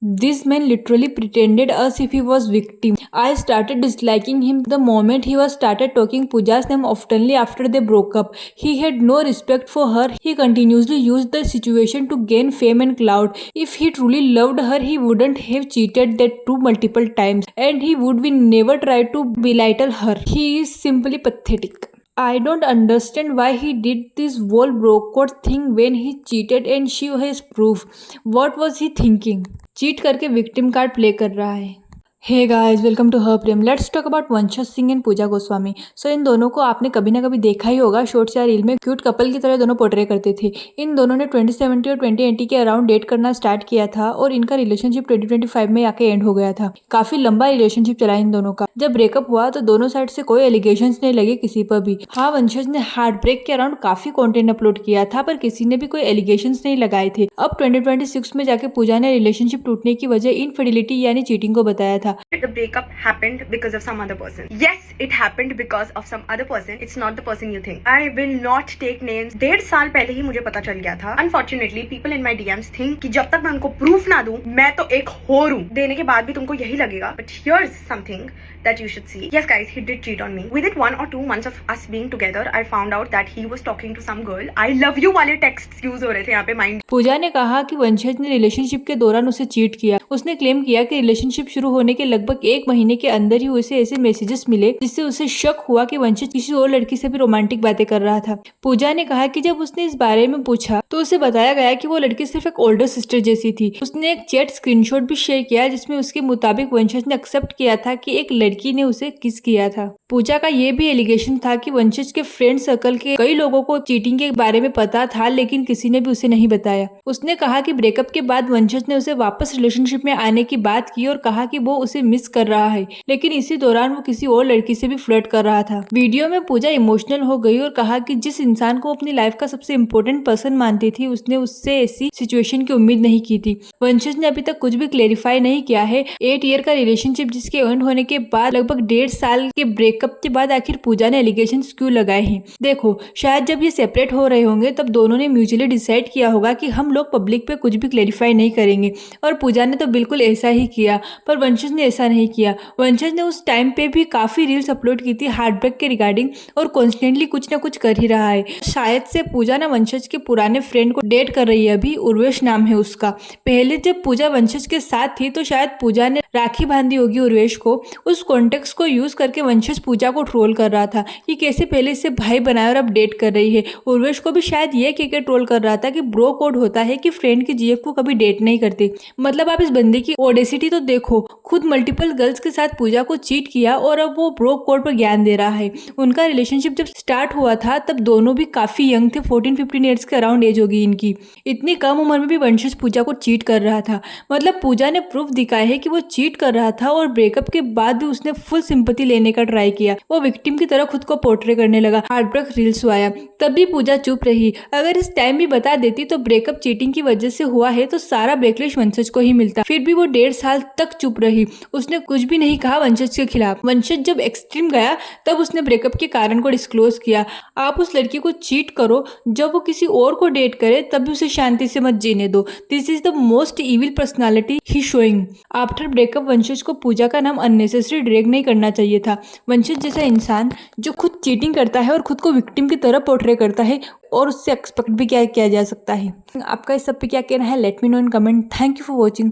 This man literally pretended as if he was victim. I started disliking him the moment he was started talking Pooja's name oftenly after they broke up. He had no respect for her. He continuously used the situation to gain fame and clout. If he truly loved her, he wouldn't have cheated that too multiple times, and he would be never try to belittle her. He is simply pathetic. I don't understand why he did this whole broke thing when he cheated and she has proof. What was he thinking? Cheat करके victim card play कर रहा है। Hey guys, welcome to हर प्रेम। Let's talk about Vanshaj Singh and Pooja Goswami. So इन दोनों को आपने कभी ना कभी देखा ही होगा, शॉर्ट्स या रील में क्यूट कपल की तरह दोनों पोर्ट्रे करते थे। इन दोनों ने 2070 और 2080 के अराउंड डेट करना स्टार्ट किया था और इनका रिलेशनशिप 2025 में आके एंड हो गया था। काफी लंबा रिलेशनशिप चला इन दोनों का। जब ब्रेकअप हुआ तो दोनों साइड से कोई एलिगेशन नहीं लगे किसी पर भी। हाँ, वंशज ने हार्ट ब्रेक के अराउंड काफी कॉन्टेंट अपलोड किया था, पर किसी ने भी कोई एलिगेशन नहीं लगाए थे। अब 2026 में जाके पूजा ने रिलेशनशिप टूटने की वजह इनफिडेलिटी यानी चीटिंग को बताया था। The breakup happened because of some other person. Yes, it happened because of some other person. It's not the person you think. I will not take names. 1.5 साल पहले ही मुझे पता चल गया था. Unfortunately, people in my DMs think कि जब तक मैं उनको proof ना दूं, मैं तो एक whore हूँ. देने के बाद भी तुमको यही लगेगा. But here's something that you should see. Yes, guys, he did cheat on me. Within 1 or 2 months of us being together, I found out that he was talking to some girl. I love you वाले texts use हो रहे थे यहाँ पे mind. पूजा ने कहा कि वंशज ने रिलेशनशिप के दौरान उसे चीट किया। उसने क्लेम किया कि रिलेशनशिप शुरू होने के लगभग 1 महीने के अंदर ही उसे ऐसे मैसेजेस मिले जिससे उसे शक हुआ कि वंशज किसी और लड़की से भी रोमांटिक बातें कर रहा था। पूजा ने कहा कि जब उसने इस बारे में पूछा तो उसे बताया गया कि वो लड़की सिर्फ एक ओल्डर सिस्टर जैसी थी। उसने एक चैट स्क्रीनशॉट भी शेयर किया जिसमें उसके मुताबिक वंशज ने एक्सेप्ट किया था कि एक लड़की ने उसे किस किया था। पूजा का ये भी एलिगेशन था कि वंशज के फ्रेंड सर्कल के कई लोगों को चीटिंग के बारे में पता था, लेकिन किसी ने भी उसे नहीं बताया। उसने कहा कि ब्रेकअप के बाद वंशज ने उसे वापस रिलेशनशिप में आने की बात की और कहा कि वो उसे मिस कर रहा है, लेकिन इसी दौरान वो किसी और लड़की से भी फ्लर्ट कर रहा था। वीडियो में पूजा इमोशनल हो गई और कहा कि जिस इंसान को अपनी लाइफ का सबसे इम्पोर्टेंट पर्सन मानती थी, उसने उससे ऐसी सिचुएशन की उम्मीद नहीं की थी। वंशज ने अभी तक कुछ भी क्लेरिफाई नहीं किया है। 8 ईयर का रिलेशनशिप जिसके एंड होने के बाद लगभग 1.5 साल के ब्रेकअप के बाद आखिर पूजा ने एलिगेशन क्यों लगाए हैं? देखो, शायद जब ये सेपरेट हो रहे होंगे तब दोनों ने म्यूचुअली डिसाइड किया होगा कि हम लोग पब्लिक पे कुछ भी क्लेरिफाई नहीं करेंगे, और पूजा ने तो बिल्कुल ऐसा ही किया, पर वंशज ने ऐसा नहीं किया। वंशज ने उस टाइम पे भी काफी रील्स अपलोड की थी हार्ट ब्रेक के रिगार्डिंग और कॉन्स्टेंटली कुछ ना कुछ कर ही रहा है। शायद से पूजा ना वंशज के पुराने फ्रेंड को डेट कर रही है, अभी उर्वेश नाम है उसका। पहले जब पूजा वंशज के साथ थी तो शायद पूजा ने राखी बांधी होगी उर्वेश को। उस कॉन्टेक्स्ट को यूज करके वंशज पूजा को ट्रोल कर रहा था कि कैसे पहले इससे भाई बनाया और अब डेट कर रही है। उर्वेश को भी शायद ये कहकर ट्रोल कर रहा था कि ब्रो कोड होता है कि फ्रेंड की जीएफ को कभी डेट नहीं करते। मतलब आप इस बंदे की ऑडेसिटी तो देखो, खुद मल्टीपल गर्ल्स के साथ पूजा को चीट किया और अब वो ब्रो कोड पर ज्ञान दे रहा है। उनका रिलेशनशिप जब स्टार्ट हुआ था तब दोनों भी काफी यंग थे, 14-15 ईयर्स के अराउंड एज होगी इनकी। इतनी कम उम्र में भी वंशज पूजा को चीट कर रहा था। मतलब पूजा ने प्रूफ दिखाया है कि वो चीट कर रहा था और ब्रेकअप के बाद भी उसने फुल सिंपैथी लेने का ट्राई किया। वो विक्टिम की तरह खुद को पोर्ट्रे करने लगा। हार्ट ब्रेक रील्स आया तब भी पूजा चुप रही। अगर इस टाइम भी बता देती तो ब्रेकअप चीटिंग की वजह से हुआ है तो सारा बैकलैश वंशज को ही मिलता। फिर भी वो 1.5 साल तक चुप रही। उसने कुछ भी नहीं कहा वंशज के खिलाफ। वंशज जब एक्सट्रीम गया तब उसने ब्रेकअप के कारण को डिस्क्लोज किया। आप उस लड़की को चीट करो, जब वो किसी और को डेट करे तब भी उसे शांति से मत जीने दो। This is the most evil personality he showing. After breakup वंशज को पूजा का नाम अननेसेसरी ड्रैग नहीं करना चाहिए था। वंशज जैसा इंसान जो खुद चीटिंग करता है और खुद को विक्टिम की तरह पोर्ट्रे करता है, और उससे एक्सपेक्ट भी क्या किया जा सकता है। आपका इस सब पे क्या कहना है? Let me know in comment. Thank you for watching.